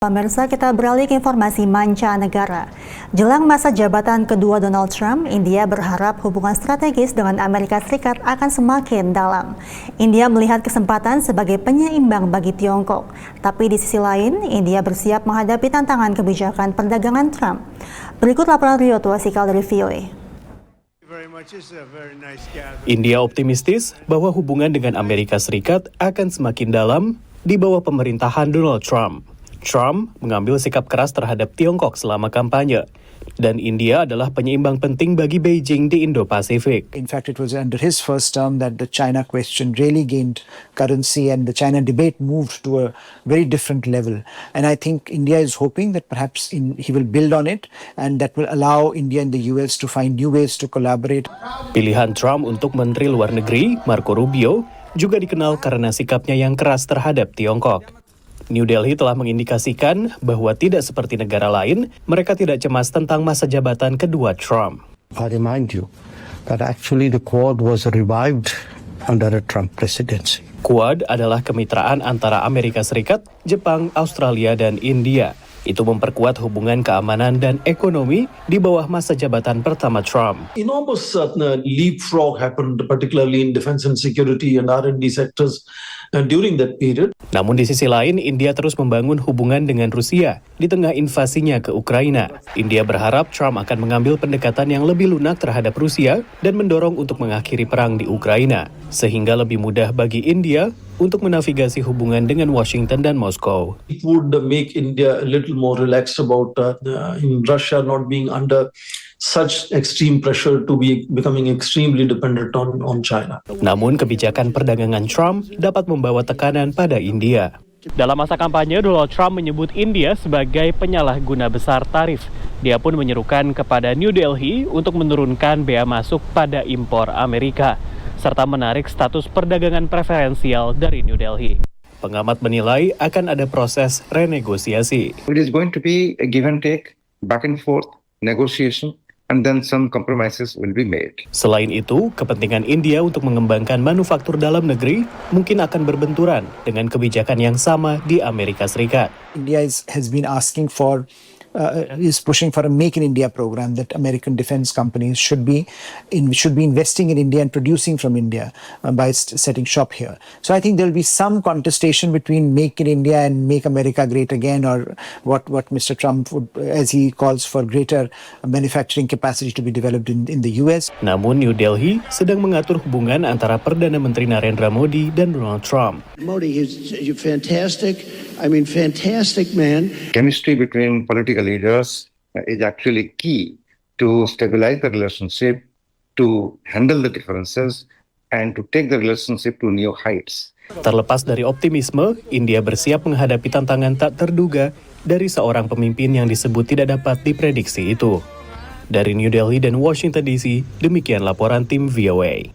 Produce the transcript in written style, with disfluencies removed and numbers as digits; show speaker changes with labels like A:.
A: Pemirsa, kita beralih ke informasi mancanegara. Jelang masa jabatan kedua Donald Trump, India berharap hubungan strategis dengan Amerika Serikat akan semakin dalam. India melihat kesempatan sebagai penyeimbang bagi Tiongkok. Tapi di sisi lain, India bersiap menghadapi tantangan kebijakan perdagangan Trump. Berikut laporan Rio Tuasikal dari VOA.
B: India optimistis bahwa hubungan dengan Amerika Serikat akan semakin dalam di bawah pemerintahan Donald Trump. Trump mengambil sikap keras terhadap Tiongkok selama kampanye, dan India adalah penyeimbang penting bagi Beijing di Indo-Pasifik.
C: In fact, it was under his first term that the China question really gained currency and the China debate moved to a very different level. And I think India is hoping that perhaps he will build on it, and that will allow India and the US to find new ways to collaborate.
B: Pilihan Trump untuk Menteri Luar Negeri, Marco Rubio, juga dikenal karena sikapnya yang keras terhadap Tiongkok. New Delhi telah mengindikasikan bahwa tidak seperti negara lain, mereka tidak cemas tentang masa jabatan kedua Trump.
D: I remind you that actually the Quad was revived under a Trump presidency.
B: Quad adalah kemitraan antara Amerika Serikat, Jepang, Australia, dan India. Itu memperkuat hubungan keamanan dan ekonomi di bawah masa jabatan pertama Trump.
E: Enormous leapfrog happened, particularly in defense and security and R&D sectors during that period.
B: Namun di sisi lain, India terus membangun hubungan dengan Rusia di tengah invasinya ke Ukraina. India berharap Trump akan mengambil pendekatan yang lebih lunak terhadap Rusia dan mendorong untuk mengakhiri perang di Ukraina, sehingga lebih mudah bagi India untuk menavigasi hubungan dengan Washington dan Moskow.
E: It would make India a little more relaxed about in Russia not being under such extreme pressure to be becoming extremely dependent on China.
B: Namun kebijakan perdagangan Trump dapat membawa tekanan pada India. Dalam masa kampanye, Donald Trump menyebut India sebagai penyalahguna besar tarif. Dia pun menyerukan kepada New Delhi untuk menurunkan bea masuk pada impor Amerika, serta menarik status perdagangan preferensial dari New Delhi. Pengamat menilai akan ada proses renegosiasi.
D: It is going to be a give and take, back and forth, negotiation, and then some compromises will be made.
B: Selain itu, kepentingan India untuk mengembangkan manufaktur dalam negeri mungkin akan berbenturan dengan kebijakan yang sama di Amerika Serikat.
C: India has been asking for is pushing for a Make in India program that American defense companies should be investing in India and producing from India by setting shop here. So I think there will be some contestation between Make in India and Make America Great Again, or what Mr. Trump would, as he calls for greater manufacturing capacity to be developed in the US.
B: Namun New Delhi sedang mengatur hubungan antara Perdana Menteri Narendra Modi dan Donald Trump.
F: Modi is fantastic. I mean, fantastic man.
D: Chemistry between political leaders is actually key to stabilize the relationship, to handle the differences, and to take the relationship to new heights.
B: Terlepas dari optimisme, India bersiap menghadapi tantangan tak terduga dari seorang pemimpin yang disebut tidak dapat diprediksi itu. Dari New Delhi dan Washington DC, demikian laporan tim VOA.